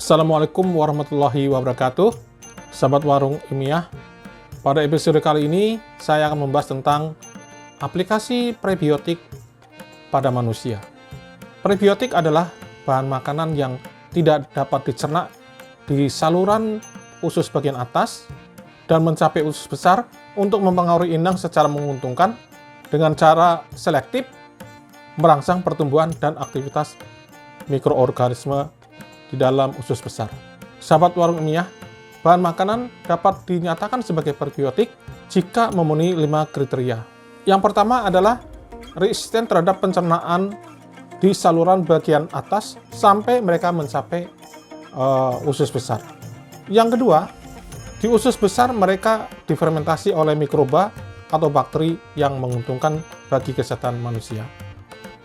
Assalamualaikum warahmatullahi wabarakatuh, sahabat warung ilmiah. Pada episode kali ini, saya akan membahas tentang aplikasi prebiotik pada manusia. Prebiotik adalah bahan makanan yang tidak dapat dicerna di saluran usus bagian atas dan mencapai usus besar untuk mempengaruhi indang secara menguntungkan dengan cara selektif merangsang pertumbuhan dan aktivitas mikroorganisme di dalam usus besar. Sahabat warung ilmiah, bahan makanan dapat dinyatakan sebagai prebiotik jika memenuhi 5 kriteria. Yang pertama adalah resisten terhadap pencernaan di saluran bagian atas sampai mereka mencapai usus besar. Yang kedua, di usus besar mereka difermentasi oleh mikroba atau bakteri yang menguntungkan bagi kesehatan manusia.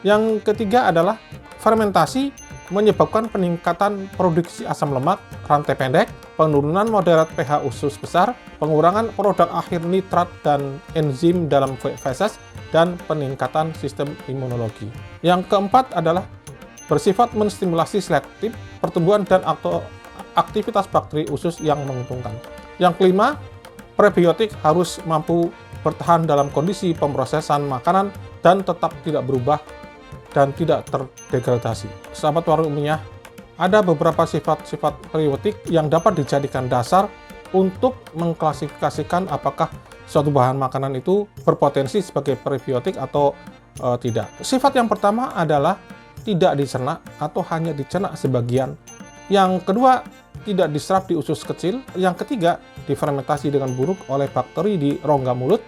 Yang ketiga adalah fermentasi menyebabkan peningkatan produksi asam lemak rantai pendek, penurunan moderat pH usus besar, pengurangan produk akhir nitrat dan enzim dalam feses, dan peningkatan sistem imunologi. Yang keempat adalah bersifat menstimulasi selektif pertumbuhan dan aktivitas bakteri usus yang menguntungkan. Yang kelima, prebiotik harus mampu bertahan dalam kondisi pemrosesan makanan dan tetap tidak berubah dan tidak terdegradasi. Sahabat warung ilmiah, ada beberapa sifat-sifat prebiotik yang dapat dijadikan dasar untuk mengklasifikasikan apakah suatu bahan makanan itu berpotensi sebagai prebiotik atau tidak. Sifat yang pertama adalah tidak dicerna atau hanya dicerna sebagian. Yang kedua, tidak diserap di usus kecil. Yang ketiga, difermentasi dengan buruk oleh bakteri di rongga mulut.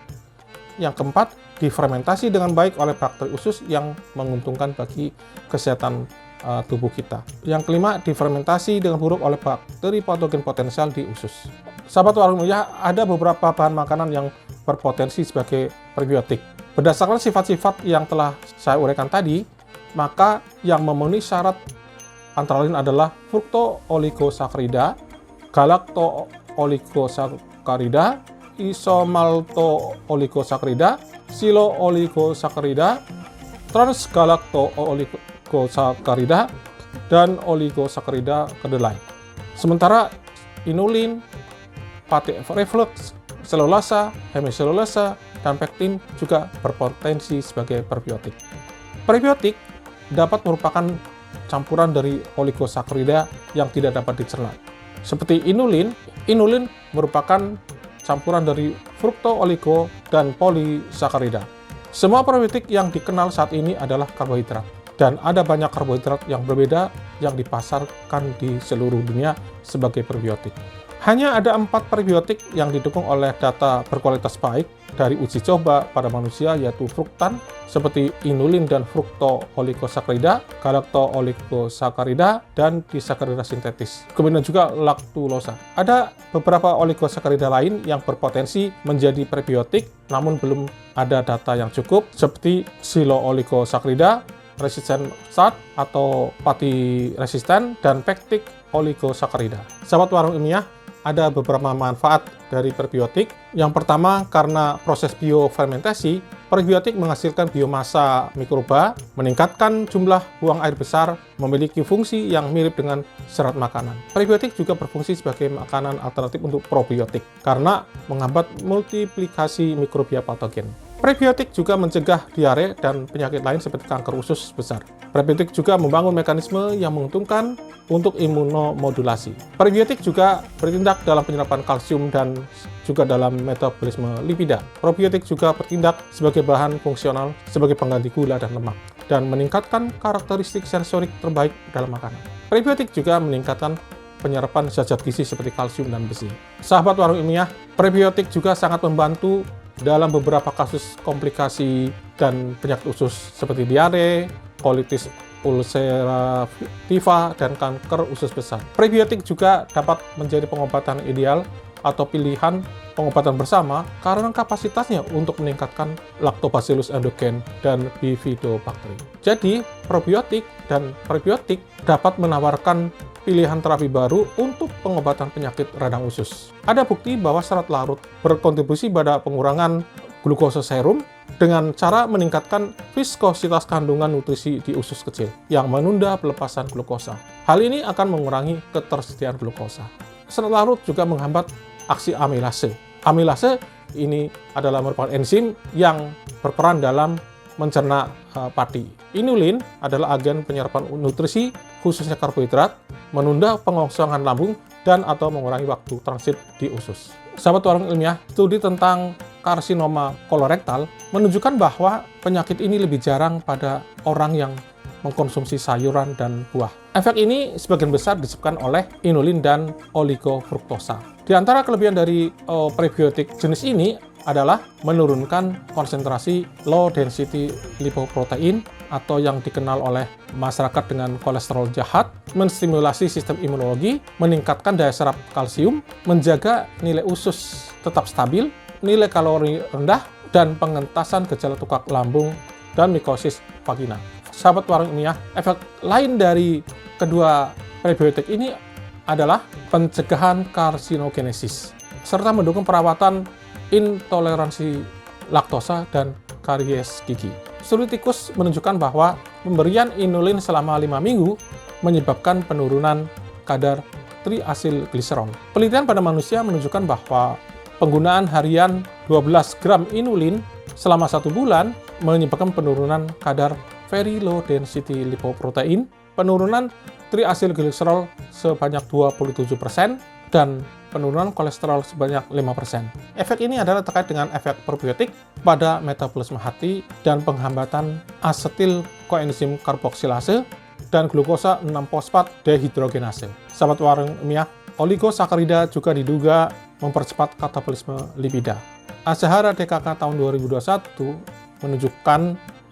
Yang keempat, difermentasi dengan baik oleh bakteri usus yang menguntungkan bagi kesehatan tubuh kita. Yang kelima, difermentasi dengan buruk oleh bakteri patogen potensial di usus. Sahabat warung ilmiah, ada beberapa bahan makanan yang berpotensi sebagai prebiotik. Berdasarkan sifat-sifat yang telah saya uraikan tadi, maka yang memenuhi syarat antara lain adalah fructooligosaccharides, galactooligosaccharides, isomaltooligosaccharides, silooligosaccharides, transgalactooligosaccharides, dan oligosaccharides kedelai. Sementara inulin, pate reflux, selulasa, hemiselulasa, dan pektin juga berpotensi sebagai prebiotik. Prebiotik dapat merupakan campuran dari oligosaccharides yang tidak dapat dicerna. Seperti inulin merupakan campuran dari fructooligo dan polisaccharides. Semua prebiotik yang dikenal saat ini adalah karbohidrat, dan ada banyak karbohidrat yang berbeda yang dipasarkan di seluruh dunia sebagai prebiotik. Hanya ada 4 prebiotik yang didukung oleh data berkualitas baik dari uji coba pada manusia, yaitu fruktan seperti inulin dan fructooligosaccharides, galactooligosaccharides, dan disaccharida sintetis. Kemudian juga laktulosa. Ada beberapa oligosaccharides lain yang berpotensi menjadi prebiotik, namun belum ada data yang cukup, seperti silooligosaccharides, resisten SART atau pati resisten, dan pektik oligosaccharides. Sahabat warung ilmiah, ada beberapa manfaat dari prebiotik. Yang pertama, karena proses biofermentasi, prebiotik menghasilkan biomasa mikroba, meningkatkan jumlah buang air besar, memiliki fungsi yang mirip dengan serat makanan. Prebiotik juga berfungsi sebagai makanan alternatif untuk probiotik, karena menghambat multiplikasi mikrobia patogen. Prebiotik juga mencegah diare dan penyakit lain seperti kanker usus besar. Prebiotik juga membangun mekanisme yang menguntungkan untuk imunomodulasi. Prebiotik juga bertindak dalam penyerapan kalsium dan juga dalam metabolisme lipida. Probiotik juga bertindak sebagai bahan fungsional sebagai pengganti gula dan lemak dan meningkatkan karakteristik sensorik terbaik dalam makanan. Prebiotik juga meningkatkan penyerapan zat-zat gizi seperti kalsium dan besi. Sahabat warung ilmiah, prebiotik juga sangat membantu dalam beberapa kasus komplikasi dan penyakit usus seperti diare, colitis ulcerativa, dan kanker usus besar. Prebiotik juga dapat menjadi pengobatan ideal atau pilihan pengobatan bersama karena kapasitasnya untuk meningkatkan Lactobacillus endogen dan Bifidobacter. Jadi, probiotik dan prebiotik dapat menawarkan pilihan terapi baru untuk pengobatan penyakit radang usus. Ada bukti bahwa serat larut berkontribusi pada pengurangan glukosa serum dengan cara meningkatkan viskositas kandungan nutrisi di usus kecil yang menunda pelepasan glukosa. Hal ini akan mengurangi ketersediaan glukosa. Serat larut juga menghambat aksi amilase. Amilase ini adalah merupakan enzim yang berperan dalam mencerna pati. Inulin adalah agen penyerapan nutrisi, khususnya karbohidrat, menunda pengosongan lambung, dan atau mengurangi waktu transit di usus. Sahabat warung ilmiah, studi tentang karsinoma kolorektal menunjukkan bahwa penyakit ini lebih jarang pada orang yang mengkonsumsi sayuran dan buah. Efek ini sebagian besar disebabkan oleh inulin dan oligofruktosa. Di antara kelebihan dari prebiotik jenis ini adalah menurunkan konsentrasi low density lipoprotein atau yang dikenal oleh masyarakat dengan kolesterol jahat, menstimulasi sistem imunologi, meningkatkan daya serap kalsium, menjaga nilai usus tetap stabil, nilai kalori rendah, dan pengentasan gejala tukak lambung dan mikosis vagina. Sahabat warung ilmiah, efek lain dari kedua prebiotik ini adalah pencegahan karsinogenesis, serta mendukung perawatan intoleransi laktosa dan karies gigi. Studi tikus menunjukkan bahwa pemberian inulin selama 5 minggu menyebabkan penurunan kadar triasilgliserol. Penelitian pada manusia menunjukkan bahwa penggunaan harian 12 gram inulin selama 1 bulan menyebabkan penurunan kadar very low density lipoprotein, penurunan triasilgliserol sebanyak 27%, dan penurunan kolesterol sebanyak 5%. Efek ini adalah terkait dengan efek probiotik pada metabolisme hati dan penghambatan asetil koenzim karboksilase dan glukosa 6-fosfat dehidrogenase. Sahabat warung ilmiah, oligosakarida juga diduga mempercepat katabolisme lipida. Ashara DKK tahun 2021 menunjukkan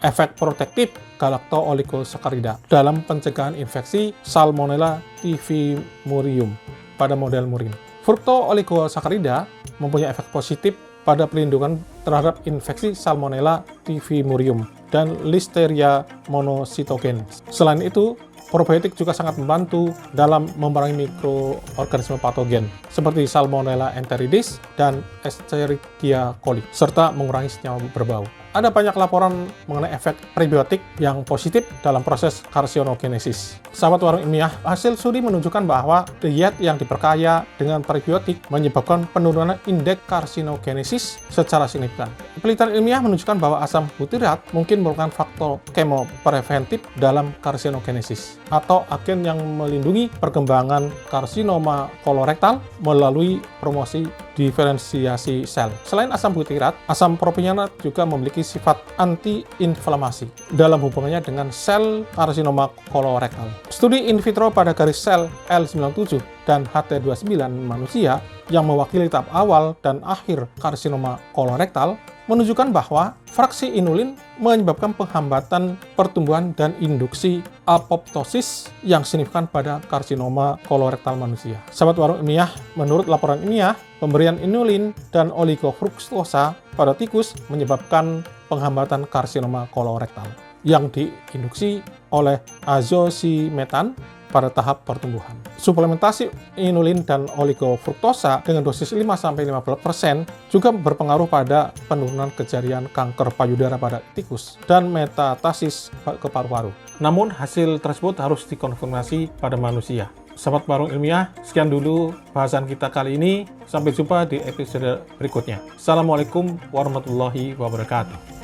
efek protektif galacto-oligosakarida dalam pencegahan infeksi Salmonella typhimurium pada model murin. Frukto-oligosakarida mempunyai efek positif pada perlindungan terhadap infeksi Salmonella typhimurium dan Listeria monocytogenes. Selain itu, probiotik juga sangat membantu dalam memerangi mikroorganisme patogen seperti Salmonella enteritidis dan Escherichia coli, serta mengurangi senyawa berbau. Ada banyak laporan mengenai efek prebiotik yang positif dalam proses karsinogenesis. Sahabat warung ilmiah, hasil studi menunjukkan bahwa diet yang diperkaya dengan prebiotik menyebabkan penurunan indeks karsinogenesis secara signifikan. Penelitian ilmiah menunjukkan bahwa asam butirat mungkin merupakan faktor kemopreventif dalam karsinogenesis atau agen yang melindungi perkembangan karsinoma kolorektal melalui promosi diferensiasi sel. Selain asam butirat, asam propionat juga memiliki sifat anti-inflamasi dalam hubungannya dengan sel karsinoma kolorektal. Studi in vitro pada garis sel L97 dan HT29 manusia yang mewakili tahap awal dan akhir karsinoma kolorektal menunjukkan bahwa fraksi inulin menyebabkan penghambatan pertumbuhan dan induksi apoptosis yang signifikan pada karsinoma kolorektal manusia. Sahabat warung ilmiah, menurut laporan ilmiah, pemberian inulin dan oligofruktosa pada tikus menyebabkan penghambatan karsinoma kolorektal yang diinduksi oleh azosimetan pada tahap pertumbuhan. Suplementasi inulin dan oligofruktosa dengan dosis 5-15% juga berpengaruh pada penurunan kejadian kanker payudara pada tikus dan metastasis ke paru-paru. Namun hasil tersebut harus dikonfirmasi pada manusia. Sahabat warung ilmiah, sekian dulu bahasan kita kali ini. Sampai jumpa di episode berikutnya. Assalamualaikum warahmatullahi wabarakatuh.